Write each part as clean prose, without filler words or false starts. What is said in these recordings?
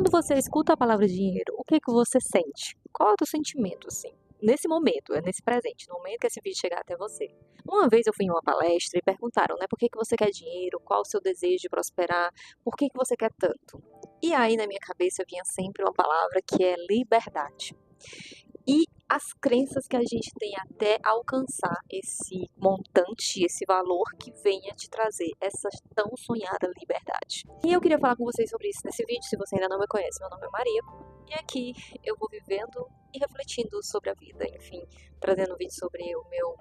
Quando você escuta a palavra dinheiro, o que que você sente? Qual é o teu sentimento, assim? Nesse momento, nesse presente, no momento que esse vídeo chegar até você. Uma vez eu fui em uma palestra e perguntaram, né, por que que você quer dinheiro? Qual o seu desejo de prosperar? Por que que você quer tanto? E aí na minha cabeça vinha sempre uma palavra que é liberdade. E as crenças que a gente tem até alcançar esse montante, esse valor que venha te trazer essa tão sonhada liberdade. E eu queria falar com vocês sobre isso nesse vídeo. Se você ainda não me conhece, meu nome é Maria. E aqui eu vou vivendo e refletindo sobre a vida, enfim, trazendo um vídeo sobre o meu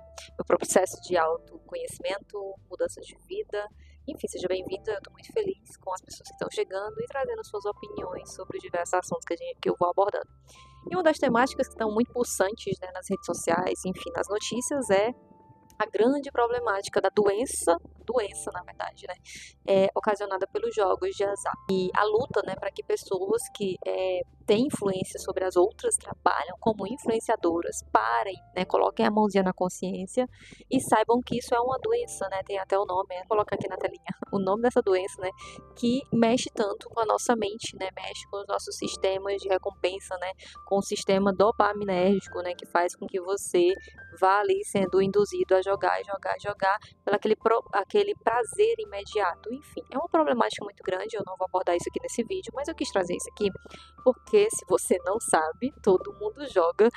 processo de autoconhecimento, mudança de vida. Enfim, seja bem-vindo, eu estou muito feliz com as pessoas que estão chegando e trazendo suas opiniões sobre os diversos assuntos que eu vou abordando. E uma das temáticas que estão muito pulsantes, né, nas redes sociais, enfim, nas notícias, é a grande problemática da doença na verdade, né, ocasionada pelos jogos de azar. E a luta, né, para que pessoas que têm influência sobre as outras, trabalham como influenciadoras, parem, né, coloquem a mãozinha na consciência e saibam que isso é uma doença, né, tem até o nome, vou colocar aqui na telinha, o nome dessa doença, né, que mexe tanto com a nossa mente, né, mexe com os nossos sistemas de recompensa, né, com o sistema dopaminérgico, né, que faz com que você vá ali sendo induzido a jogar, pelo aquele prazer imediato. Enfim, é uma problemática muito grande, eu não vou abordar isso aqui nesse vídeo, mas eu quis trazer isso aqui porque, se você não sabe, todo mundo joga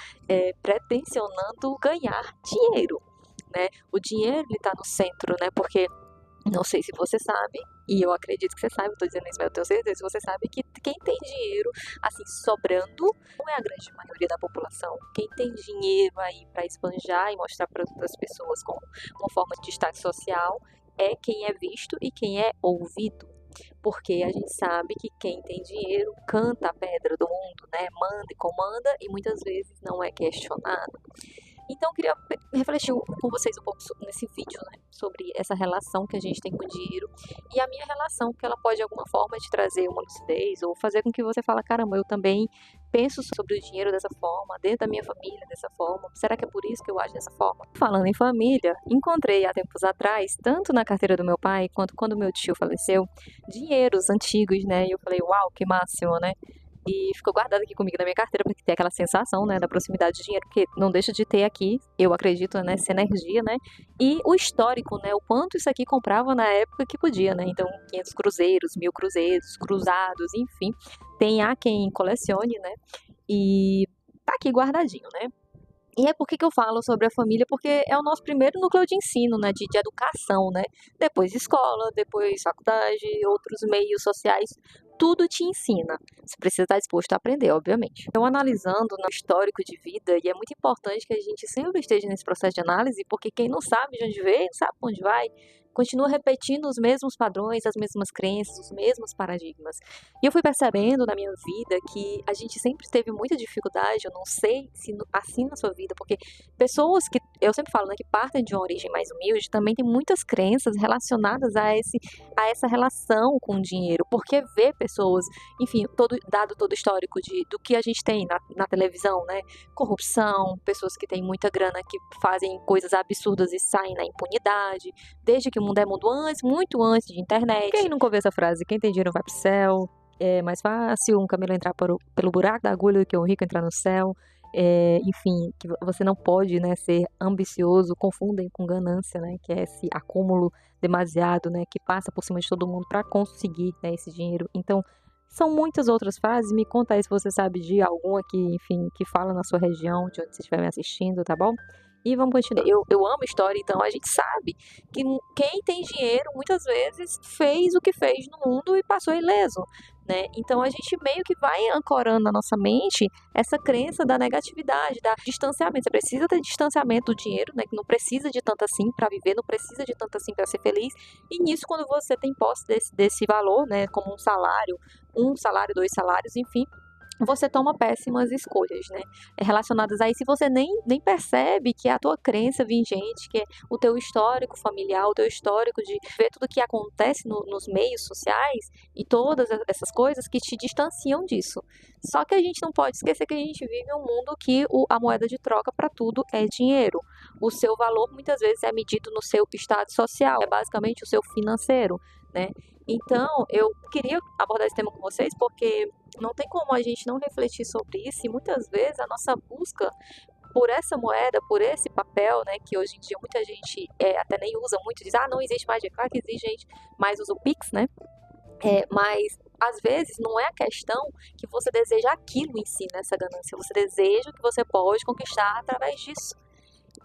pretensionando ganhar dinheiro, né? O dinheiro está no centro, né? Porque não sei se você sabe, e eu acredito que você sabe, estou dizendo isso, mas eu tenho certeza que você sabe que quem tem dinheiro, assim, sobrando, não é a grande maioria da população. Quem tem dinheiro aí para esbanjar e mostrar para outras pessoas como uma forma de destaque social é quem é visto e quem é ouvido. Porque a gente sabe que quem tem dinheiro canta a pedra do mundo, né? Manda e comanda e muitas vezes não é questionado. Então eu queria refletir com vocês um pouco nesse vídeo, né, sobre essa relação que a gente tem com o dinheiro e a minha relação, que ela pode de alguma forma te trazer uma lucidez ou fazer com que você fale, caramba, eu também penso sobre o dinheiro dessa forma, dentro da minha família dessa forma, será que é por isso que eu acho dessa forma? Falando em família, encontrei há tempos atrás, tanto na carteira do meu pai, quanto quando meu tio faleceu, dinheiros antigos, né, e eu falei, uau, que máximo, né? E ficou guardado aqui comigo na minha carteira, porque tem aquela sensação, né, da proximidade de dinheiro, porque não deixa de ter aqui, eu acredito, né, essa energia, né, e o histórico, né, o quanto isso aqui comprava na época que podia, né, então 500 cruzeiros, 1000 cruzeiros, cruzados, enfim, há quem colecione, né, e tá aqui guardadinho, né. E é por que eu falo sobre a família, porque é o nosso primeiro núcleo de ensino, né, de educação, né, depois escola, depois faculdade, outros meios sociais, tudo te ensina. Você precisa estar disposto a aprender, obviamente. Então, analisando no histórico de vida, e é muito importante que a gente sempre esteja nesse processo de análise, porque quem não sabe de onde veio, não sabe para onde vai, continua repetindo os mesmos padrões, as mesmas crenças, os mesmos paradigmas. E eu fui percebendo na minha vida que a gente sempre teve muita dificuldade, eu não sei se assim na sua vida, porque pessoas que, eu sempre falo, né, que partem de uma origem mais humilde, também tem muitas crenças relacionadas a essa relação com o dinheiro, porque vê pessoas, enfim, dado todo o histórico do que a gente tem na televisão, né, corrupção, pessoas que têm muita grana que fazem coisas absurdas e saem na impunidade, desde que o mundo é mundo antes, muito antes de internet. Quem nunca ouviu essa frase? Quem tem dinheiro vai pro céu, é mais fácil um camelo entrar pelo buraco da agulha do que um rico entrar no céu. Enfim, que você não pode, né, ser ambicioso, confundem com ganância, né, que é esse acúmulo demasiado, né, que passa por cima de todo mundo para conseguir, né, esse dinheiro. Então, são muitas outras frases, me conta aí se você sabe de alguma que, enfim, que fala na sua região, de onde você estiver me assistindo, tá bom? E vamos continuar. Eu amo história, então a gente sabe que quem tem dinheiro muitas vezes fez o que fez no mundo e passou ileso, né? Então a gente meio que vai ancorando na nossa mente essa crença da negatividade, da distanciamento. Você precisa ter distanciamento do dinheiro, né? Que não precisa de tanto assim para viver, não precisa de tanto assim para ser feliz. E nisso, quando você tem posse desse valor, né? Como um salário, dois salários, enfim, você toma péssimas escolhas, né? Relacionadas a isso, e você nem percebe que é a tua crença vigente, que é o teu histórico familiar, o teu histórico de ver tudo que acontece nos meios sociais e todas essas coisas que te distanciam disso. Só que a gente não pode esquecer que a gente vive em um mundo que a moeda de troca para tudo é dinheiro. O seu valor muitas vezes é medido no seu estado social, é basicamente o seu financeiro, né? Então, eu queria abordar esse tema com vocês porque não tem como a gente não refletir sobre isso e muitas vezes a nossa busca por essa moeda, por esse papel, né, que hoje em dia muita gente até nem usa muito, diz, não existe mais dinheiro. Claro que existe gente, mais usa o Pix, né? Mas às vezes não é a questão que você deseja aquilo em si, nessa ganância. Você deseja o que você pode conquistar através disso.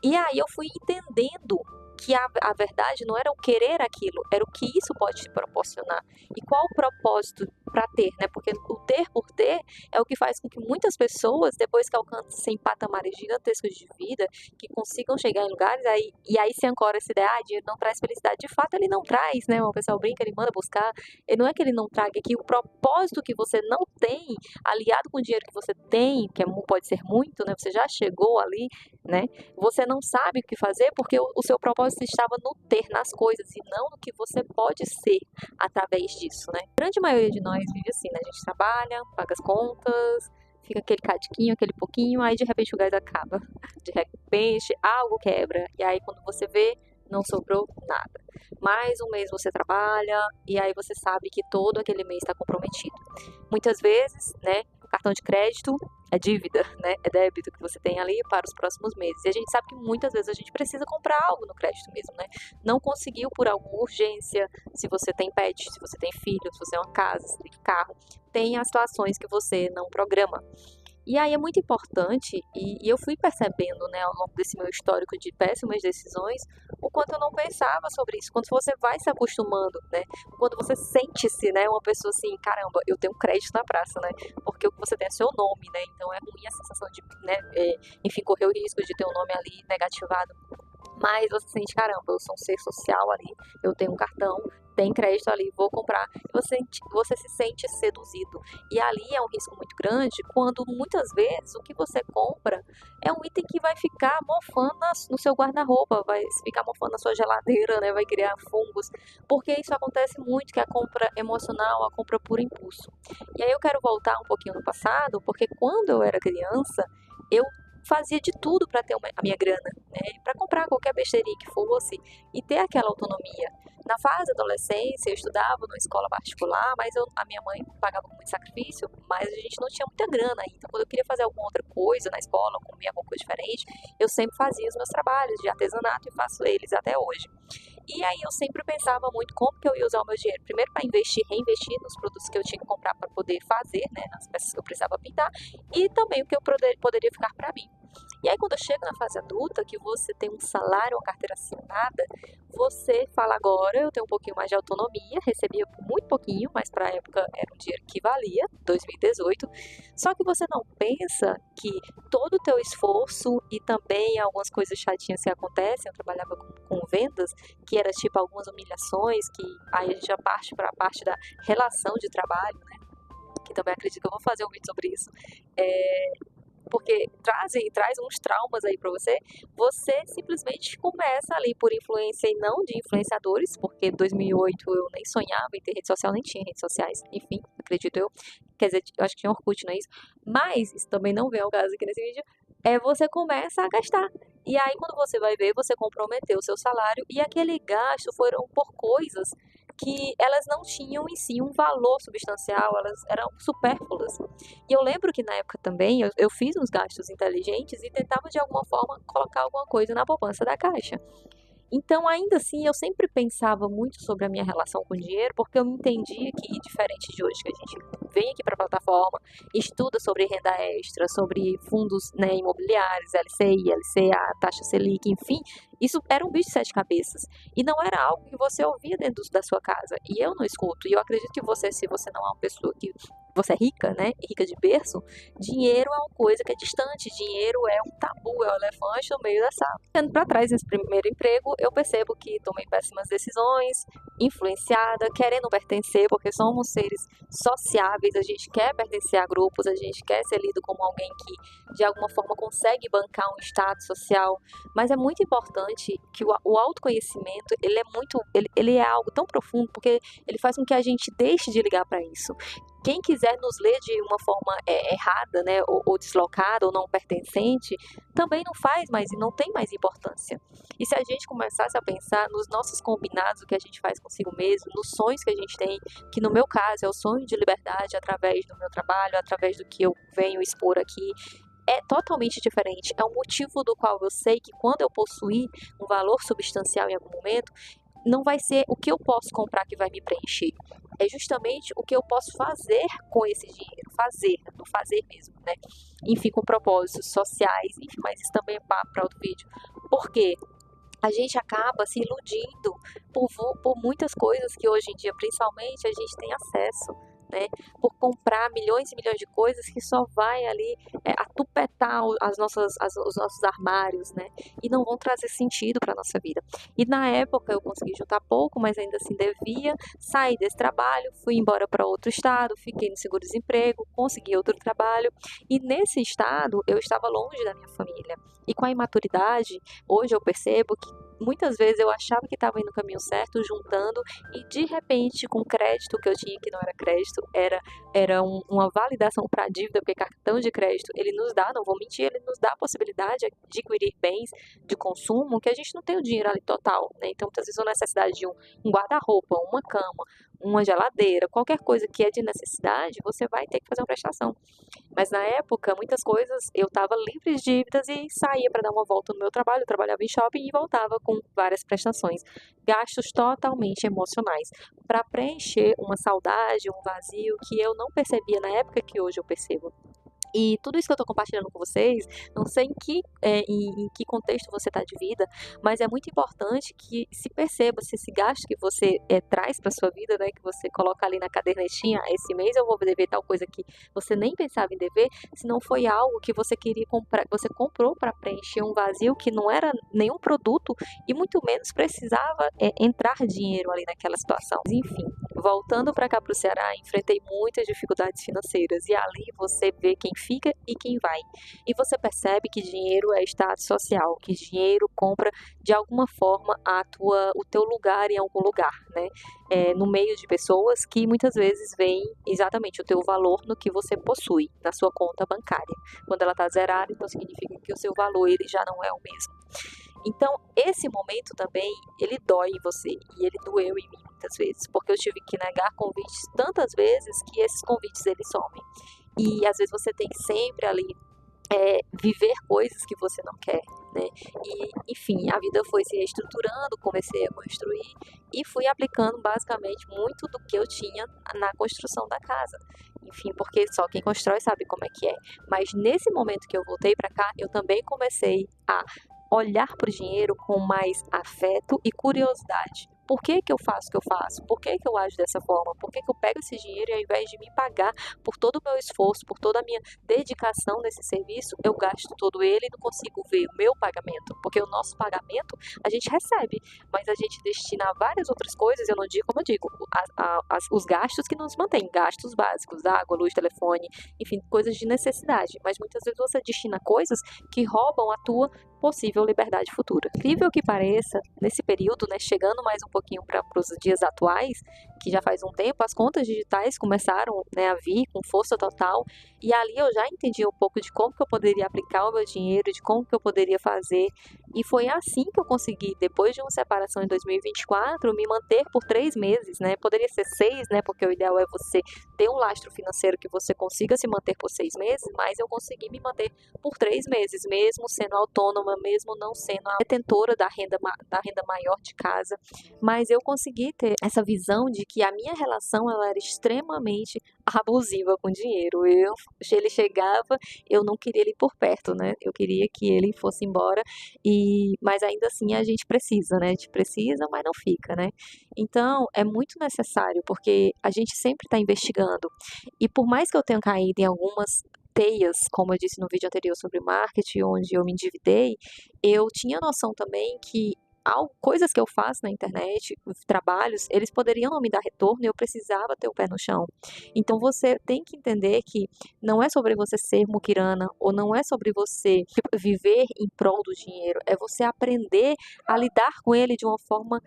E aí eu fui entendendo que a verdade não era o querer aquilo, era o que isso pode te proporcionar. E qual o propósito para ter, né? Porque o ter por ter é o que faz com que muitas pessoas, depois que alcancem patamares gigantescos de vida, que consigam chegar em lugares, e aí se ancora essa ideia, dinheiro não traz felicidade. De fato, ele não traz, né? O pessoal brinca, ele manda buscar. E não é que ele não traga, é que o propósito que você não tem, aliado com o dinheiro que você tem, que pode ser muito, né? Você já chegou ali, né? Você não sabe o que fazer porque o seu propósito estava no ter, nas coisas, e não no que você pode ser através disso, né? A grande maioria de nós vive assim, né? A gente trabalha, paga as contas, fica aquele cadiquinho, aquele pouquinho, aí de repente o gás acaba. De repente algo quebra, e aí quando você vê, não sobrou nada. Mais um mês você trabalha, e aí você sabe que todo aquele mês está comprometido. Muitas vezes, né? Cartão de crédito é dívida, né? É débito que você tem ali para os próximos meses. E a gente sabe que muitas vezes a gente precisa comprar algo no crédito mesmo, né? Não conseguiu por alguma urgência, se você tem pet, se você tem filho, se você tem uma casa, se tem carro, tem as situações que você não programa. E aí é muito importante, e eu fui percebendo, né, ao longo desse meu histórico de péssimas decisões, o quanto eu não pensava sobre isso, quando você vai se acostumando, né, quando você sente-se, né, uma pessoa assim, caramba, eu tenho crédito na praça, né, porque o que você tem é seu nome, né, então é ruim a sensação de, né, enfim, correr o risco de ter um nome ali negativado. Mas você sente, caramba, eu sou um ser social ali, eu tenho um cartão, tem crédito ali, vou comprar. Você se sente seduzido. E ali é um risco muito grande quando muitas vezes o que você compra é um item que vai ficar mofando no seu guarda-roupa, vai ficar mofando na sua geladeira, né? Vai criar fungos. Porque isso acontece muito, que é a compra emocional, a compra por impulso. E aí eu quero voltar um pouquinho no passado, porque quando eu era criança, eu fazia de tudo para ter a minha grana, né? Para comprar qualquer besteirinha que fosse e ter aquela autonomia. Na fase da adolescência, eu estudava numa escola particular, mas a minha mãe pagava com muito sacrifício, mas a gente não tinha muita grana ainda. Então, quando eu queria fazer alguma outra coisa na escola, comer alguma coisa diferente, eu sempre fazia os meus trabalhos de artesanato e faço eles até hoje. E aí eu sempre pensava muito como que eu ia usar o meu dinheiro. Primeiro para investir, reinvestir nos produtos que eu tinha que comprar para poder fazer, né, nas peças que eu precisava pintar, e também o que eu poderia ficar para mim. E aí quando eu chego na fase adulta, que você tem um salário, uma carteira assinada, você fala agora, eu tenho um pouquinho mais de autonomia, recebia muito pouquinho, mas para a época era um dinheiro que valia, 2018. Só que você não pensa que todo o teu esforço e também algumas coisas chatinhas que acontecem, eu trabalhava com vendas, que era tipo algumas humilhações, que aí a gente já parte para a parte da relação de trabalho, né? Que também acredito que eu vou fazer um vídeo sobre isso. Porque traz uns traumas aí pra você, você simplesmente começa ali por influência e não de influenciadores, porque em 2008 eu nem sonhava em ter rede social, nem tinha redes sociais, enfim, acredito eu. Quer dizer, eu acho que tinha Orkut, não é isso? Mas isso também não vem ao caso aqui nesse vídeo. Você começa a gastar. E aí, quando você vai ver, você comprometeu o seu salário e aquele gasto foram por coisas que elas não tinham em si um valor substancial, elas eram supérfluas. E eu lembro que na época também eu fiz uns gastos inteligentes e tentava de alguma forma colocar alguma coisa na poupança da Caixa. Então, ainda assim, eu sempre pensava muito sobre a minha relação com o dinheiro, porque eu entendia que, diferente de hoje, que a gente vem aqui para a plataforma, estuda sobre renda extra, sobre fundos, né, imobiliários, LCI, LCA, taxa Selic, enfim, isso era um bicho de sete cabeças. E não era algo que você ouvia dentro da sua casa. E eu não escuto. E eu acredito que você, se você não é uma pessoa que você é rica, né? Rica de berço, dinheiro é uma coisa que é distante, dinheiro é um tabu, é um elefante no meio da sala. Olhando para trás nesse primeiro emprego, eu percebo que tomei péssimas decisões, influenciada, querendo pertencer, porque somos seres sociáveis, a gente quer pertencer a grupos, a gente quer ser lido como alguém que de alguma forma consegue bancar um status social, mas é muito importante que o autoconhecimento, ele é algo tão profundo, porque ele faz com que a gente deixe de ligar para isso. quem quiser nos ler de uma forma errada, né, ou deslocada, ou não pertencente, também não faz mais e não tem mais importância. E se a gente começasse a pensar nos nossos combinados, o que a gente faz consigo mesmo, nos sonhos que a gente tem, que no meu caso é o sonho de liberdade através do meu trabalho, através do que eu venho expor aqui, é totalmente diferente. É um motivo do qual eu sei que quando eu possuir um valor substancial em algum momento, não vai ser o que eu posso comprar que vai me preencher. É justamente o que eu posso fazer com esse dinheiro. Fazer, no fazer mesmo, né? Enfim, com propósitos sociais, enfim, mas isso também é papo para outro vídeo. Por quê? A gente acaba se iludindo por muitas coisas que hoje em dia, principalmente, a gente tem acesso, né? Por comprar milhões e milhões de coisas que só vai ali atupetar os nossos armários, né? E não vão trazer sentido para a nossa vida. E na época eu consegui juntar pouco, mas ainda assim devia, saí desse trabalho, fui embora para outro estado, fiquei no seguro-desemprego, consegui outro trabalho, e nesse estado eu estava longe da minha família. E com a imaturidade, hoje eu percebo que muitas vezes eu achava que estava indo no caminho certo, juntando, e de repente, com crédito que eu tinha que não era crédito, era uma validação para dívida, porque cartão de crédito, ele nos dá, não vou mentir, ele nos dá a possibilidade de adquirir bens de consumo que a gente não tem o dinheiro ali total, né? Então, muitas vezes, a necessidade de um guarda-roupa, uma cama, uma geladeira, qualquer coisa que é de necessidade, você vai ter que fazer uma prestação. Mas na época, muitas coisas, eu estava livre de dívidas e saía para dar uma volta no meu trabalho, eu trabalhava em shopping e voltava com várias prestações. Gastos totalmente emocionais, para preencher uma saudade, um vazio que eu não percebia na época que hoje eu percebo. E tudo isso que eu estou compartilhando com vocês, não sei em que contexto você está de vida, mas é muito importante que se perceba se esse gasto que você traz para sua vida, né, que você coloca ali na cadernetinha, esse mês eu vou dever tal coisa que você nem pensava em dever, se não foi algo que você queria comprar, você comprou para preencher um vazio que não era nenhum produto e muito menos precisava entrar dinheiro ali naquela situação. Enfim, voltando para cá para o Ceará, enfrentei muitas dificuldades financeiras e ali você vê quem fica e quem vai. E você percebe que dinheiro é status social, que dinheiro compra de alguma forma o teu lugar em algum lugar, né? No meio de pessoas que muitas vezes veem exatamente o teu valor no que você possui na sua conta bancária. Quando ela está zerada, então significa que o seu valor ele já não é o mesmo. Então, esse momento também, ele dói em você e ele doeu em mim muitas vezes, porque eu tive que negar convites tantas vezes que esses convites eles somem. E às vezes você tem que sempre ali viver coisas que você não quer, né? E, enfim, a vida foi se reestruturando, comecei a construir e fui aplicando basicamente muito do que eu tinha na construção da casa. Enfim, porque só quem constrói sabe como é que é. Mas nesse momento que eu voltei para cá, eu também comecei a olhar para o dinheiro com mais afeto e curiosidade. Por que que eu faço o que eu faço? Por que que eu ajo dessa forma? Por que que eu pego esse dinheiro e ao invés de me pagar por todo o meu esforço, por toda a minha dedicação nesse serviço, eu gasto todo ele e não consigo ver o meu pagamento? Porque o nosso pagamento a gente recebe, mas a gente destina a várias outras coisas, eu não digo como eu digo, os gastos que nos mantêm, gastos básicos, água, luz, telefone, enfim, coisas de necessidade. Mas muitas vezes você destina coisas que roubam a tua possível liberdade futura. Incrível que pareça, nesse período, né, chegando mais um pouquinho para os dias atuais, que já faz um tempo, as contas digitais começaram, né, a vir com força total, e ali eu já entendi um pouco de como que eu poderia aplicar o meu dinheiro, de como que eu poderia fazer, e foi assim que eu consegui, depois de uma separação em 2024, me manter por 3 meses, né, poderia ser 6, né, porque o ideal é você ter um lastro financeiro que você consiga se manter por 6 meses, mas eu consegui me manter por 3 meses, mesmo sendo autônoma, mesmo não sendo a detentora da renda maior de casa, mas eu consegui ter essa visão de que a minha relação ela era extremamente abusiva com o dinheiro. Ele chegava, eu não queria ele por perto, né? Eu queria que ele fosse embora, mas ainda assim a gente precisa, né? A gente precisa, mas não fica, né? Então é muito necessário, porque a gente sempre está investigando, e por mais que eu tenha caído em algumas teias, como eu disse no vídeo anterior sobre marketing, onde eu me endividei, eu tinha noção também que coisas que eu faço na internet, trabalhos, eles poderiam não me dar retorno e eu precisava ter o pé no chão. Então você tem que entender que não é sobre você ser muquirana ou não é sobre você viver em prol do dinheiro, é você aprender a lidar com ele de uma forma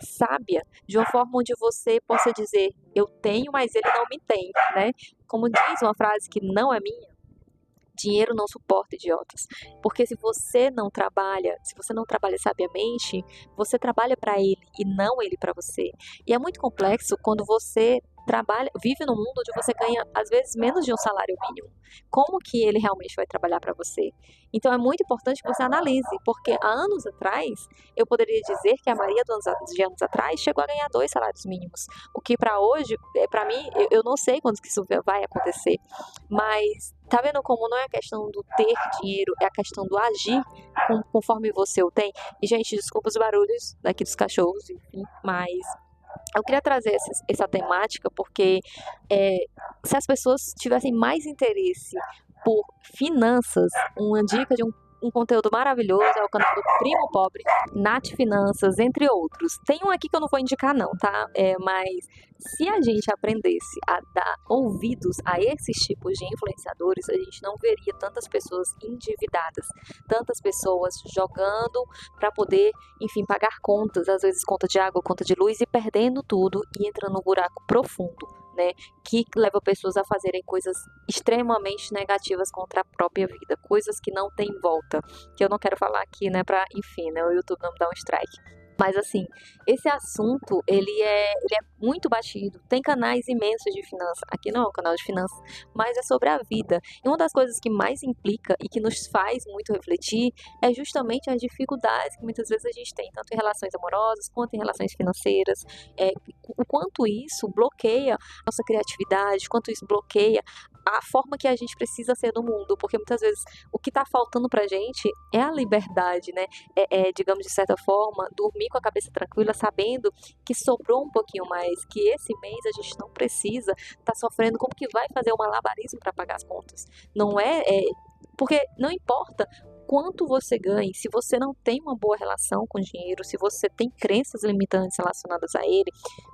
sábia, de uma forma onde você possa dizer, eu tenho, mas ele não me tem, né? Como diz uma frase que não é minha, dinheiro não suporta idiotas. Porque se você não trabalha sabiamente, você trabalha para ele e não ele para você. E é muito complexo quando você vive num mundo onde você ganha às vezes menos de um salário mínimo. Como que ele realmente vai trabalhar para você? Então é muito importante que você analise, porque há anos atrás, eu poderia dizer que a Maria de anos atrás chegou a ganhar 2 salários mínimos. O que para hoje, para mim, eu não sei quando que isso vai acontecer, mas tá vendo como não é a questão do ter dinheiro, é a questão do agir conforme você o tem? E, gente, desculpa os barulhos daqui dos cachorros, enfim, mas eu queria trazer essa temática porque se as pessoas tivessem mais interesse por finanças, uma dica de um conteúdo maravilhoso é o canal do Primo Pobre, Nath Finanças, entre outros. Tem um aqui que eu não vou indicar não, tá? Mas se a gente aprendesse a dar ouvidos a esses tipos de influenciadores, a gente não veria tantas pessoas endividadas, tantas pessoas jogando para poder, enfim, pagar contas, às vezes conta de água, conta de luz e perdendo tudo e entrando num buraco profundo, né, que leva pessoas a fazerem coisas extremamente negativas contra a própria vida, coisas que não tem volta, que eu não quero falar aqui, né, enfim, né, o YouTube não me dá um strike. Mas assim, esse assunto, ele é muito batido. Tem canais imensos de finanças. Aqui não é um canal de finanças, mas é sobre a vida. E uma das coisas que mais implica e que nos faz muito refletir é justamente as dificuldades que muitas vezes a gente tem, tanto em relações amorosas quanto em relações financeiras. O quanto isso bloqueia nossa criatividade, quanto isso bloqueia a forma que a gente precisa ser no mundo, porque muitas vezes o que está faltando pra gente é a liberdade, né? Digamos, de certa forma, dormir com a cabeça tranquila, sabendo que sobrou um pouquinho mais, que esse mês a gente não precisa estar sofrendo como que vai fazer um malabarismo para pagar as contas. Não porque não importa quanto você ganhe, se você não tem uma boa relação com o dinheiro, se você tem crenças limitantes relacionadas a ele,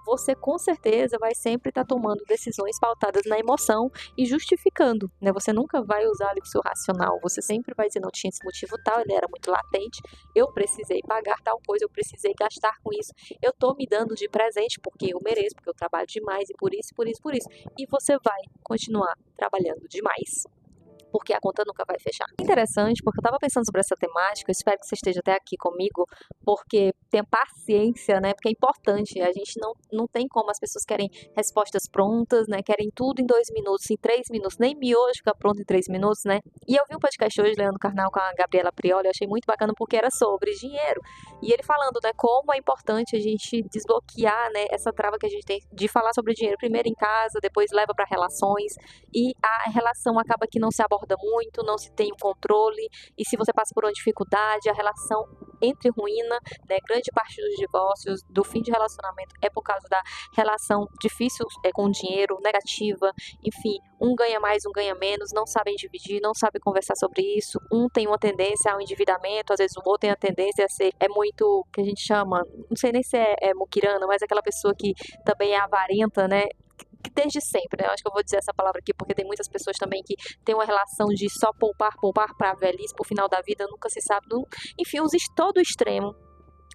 você com certeza vai sempre estar tomando decisões pautadas na emoção e justificando, né? Você nunca vai usar ali o seu racional, você sempre vai dizer, não tinha esse motivo tal, ele era muito latente, eu precisei pagar tal coisa, eu precisei gastar com isso, eu tô me dando de presente porque eu mereço, porque eu trabalho demais e por isso, por isso, por isso. E você vai continuar trabalhando demais, porque a conta nunca vai fechar. Interessante, porque eu estava pensando sobre essa temática, eu espero que você esteja até aqui comigo, porque tenha paciência, né? Porque é importante, a gente não tem como, as pessoas querem respostas prontas, né? Querem tudo em 2 minutos, em 3 minutos, nem miojo fica pronto em 3 minutos, né? E eu vi um podcast hoje, Leandro Carnal, com a Gabriela Prioli, eu achei muito bacana porque era sobre dinheiro. E ele falando, né, como é importante a gente desbloquear, né, essa trava que a gente tem de falar sobre dinheiro, primeiro em casa, depois leva para relações, e a relação acaba que não se aborda muito, não se tem o controle, e se você passa por uma dificuldade, a relação entre ruína, né? Grande parte dos divórcios, do fim de relacionamento é por causa da relação difícil com o dinheiro, negativa, enfim, um ganha mais, um ganha menos, não sabem dividir, não sabem conversar sobre isso, um tem uma tendência ao endividamento, às vezes o outro tem a tendência a ser, muito, que a gente chama, não sei nem se é muquirana, mas aquela pessoa que também é avarenta, né? Que desde sempre, né? Eu acho que eu vou dizer essa palavra aqui porque tem muitas pessoas também que têm uma relação de só poupar para a velhice, pro final da vida, nunca se sabe. Enfim, todo o extremo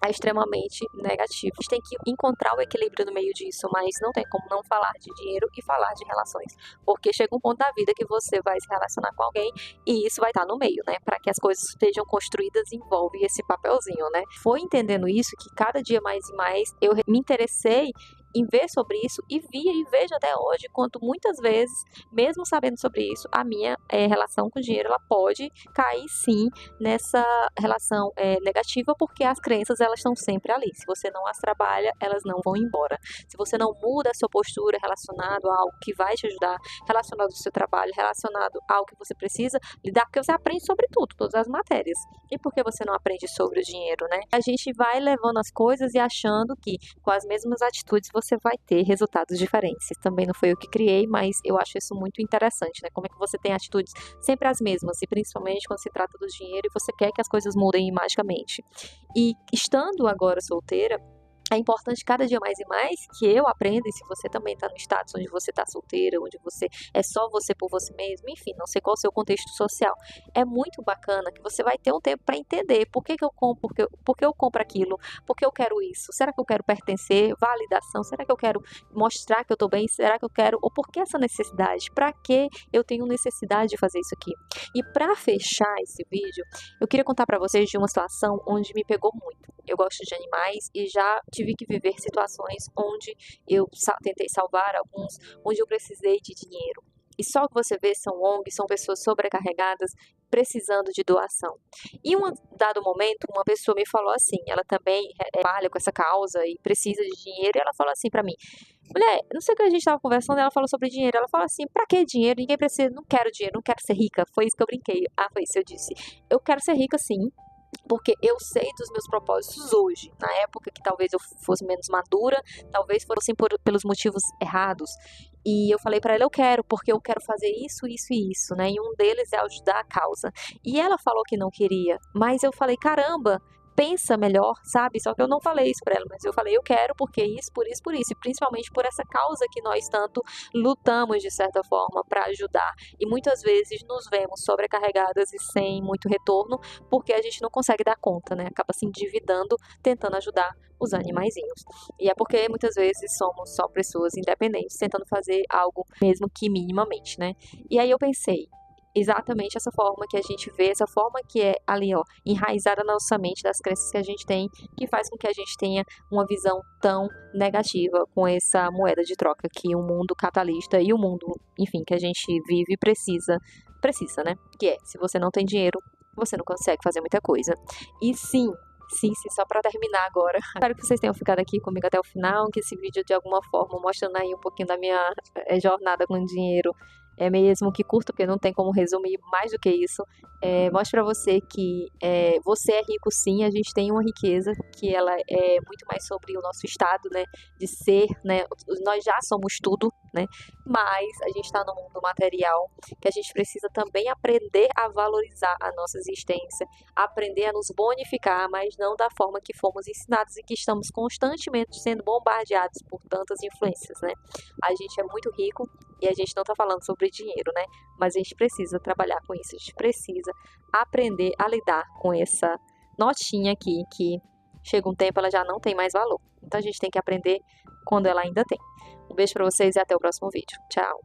é extremamente negativo. A gente tem que encontrar o equilíbrio no meio disso, mas não tem como não falar de dinheiro e falar de relações, porque chega um ponto da vida que você vai se relacionar com alguém e isso vai estar no meio, né? Para que as coisas estejam construídas, envolve esse papelzinho, né? Foi entendendo isso que cada dia mais e mais eu me interessei em ver sobre isso e via e vejo até hoje quanto muitas vezes, mesmo sabendo sobre isso, a minha relação com o dinheiro ela pode cair sim nessa relação negativa, porque as crenças elas estão sempre ali. Se você não as trabalha, elas não vão embora. Se você não muda a sua postura relacionado a algo que vai te ajudar, relacionado ao seu trabalho, relacionado a algo que você precisa lidar, porque você aprende sobre tudo, todas as matérias. E por que você não aprende sobre o dinheiro, né? A gente vai levando as coisas e achando que com as mesmas atitudes você vai ter resultados diferentes. Também não foi eu que criei, mas eu acho isso muito interessante, né? Como é que você tem atitudes sempre as mesmas, e principalmente quando se trata do dinheiro e você quer que as coisas mudem magicamente. E estando agora solteira, é importante cada dia mais e mais que eu aprenda, e se você também está no status onde você está solteira, onde você é só você por você mesmo, enfim, não sei qual é o seu contexto social, é muito bacana que você vai ter um tempo para entender por que eu compro, por que eu compro aquilo, por que eu quero isso, será que eu quero pertencer, validação, será que eu quero mostrar que eu estou bem, será que eu quero, ou por que essa necessidade, para que eu tenho necessidade de fazer isso aqui. E para fechar esse vídeo, eu queria contar para vocês de uma situação onde me pegou muito. Eu gosto de animais e já tive que viver situações onde eu tentei salvar alguns, onde eu precisei de dinheiro. E só que você vê são ONGs, são pessoas sobrecarregadas, precisando de doação. E um dado momento, uma pessoa me falou assim, ela também trabalha com essa causa e precisa de dinheiro, e ela falou assim para mim, mulher, não sei o que a gente estava conversando, ela falou sobre dinheiro, ela falou assim, pra que dinheiro? Ninguém precisa, não quero dinheiro, não quero ser rica. Foi isso que eu brinquei. Ah, foi isso, eu disse. Eu quero ser rica sim, porque eu sei dos meus propósitos hoje. Na época que talvez eu fosse menos madura, talvez fossem pelos motivos errados. E eu falei para ela, eu quero, porque eu quero fazer isso, isso e isso, né? E um deles é ajudar a causa. E ela falou que não queria, mas eu falei, caramba, pensa melhor, sabe? Só que eu não falei isso para ela, mas eu falei, eu quero porque isso, por isso, por isso. E principalmente por essa causa que nós tanto lutamos, de certa forma, para ajudar. E muitas vezes nos vemos sobrecarregadas e sem muito retorno, porque a gente não consegue dar conta, né? Acaba se endividando, tentando ajudar os animaizinhos. E é porque muitas vezes somos só pessoas independentes, tentando fazer algo mesmo que minimamente, né? E aí eu pensei, exatamente essa forma que a gente vê, essa forma que é ali, ó, enraizada na nossa mente, das crenças que a gente tem, que faz com que a gente tenha uma visão tão negativa com essa moeda de troca que o mundo capitalista e o mundo, enfim, que a gente vive precisa, né? Que é, se você não tem dinheiro, você não consegue fazer muita coisa. E sim, só para terminar agora. Espero que vocês tenham ficado aqui comigo até o final, que esse vídeo de alguma forma mostrando aí um pouquinho da minha jornada com dinheiro, é mesmo que curto, porque não tem como resumir mais do que isso. Mostra pra você que você é rico sim, a gente tem uma riqueza que ela é muito mais sobre o nosso estado, né, de ser, né, nós já somos tudo, né, mas a gente está no mundo material, que a gente precisa também aprender a valorizar a nossa existência, aprender a nos bonificar, mas não da forma que fomos ensinados e que estamos constantemente sendo bombardeados por tantas influências, né. A gente é muito rico e a gente não está falando sobre dinheiro, né, mas a gente precisa trabalhar com isso, a gente precisa aprender a lidar com essa notinha aqui, que chega um tempo ela já não tem mais valor. Então a gente tem que aprender quando ela ainda tem. Um beijo para vocês e até o próximo vídeo. Tchau!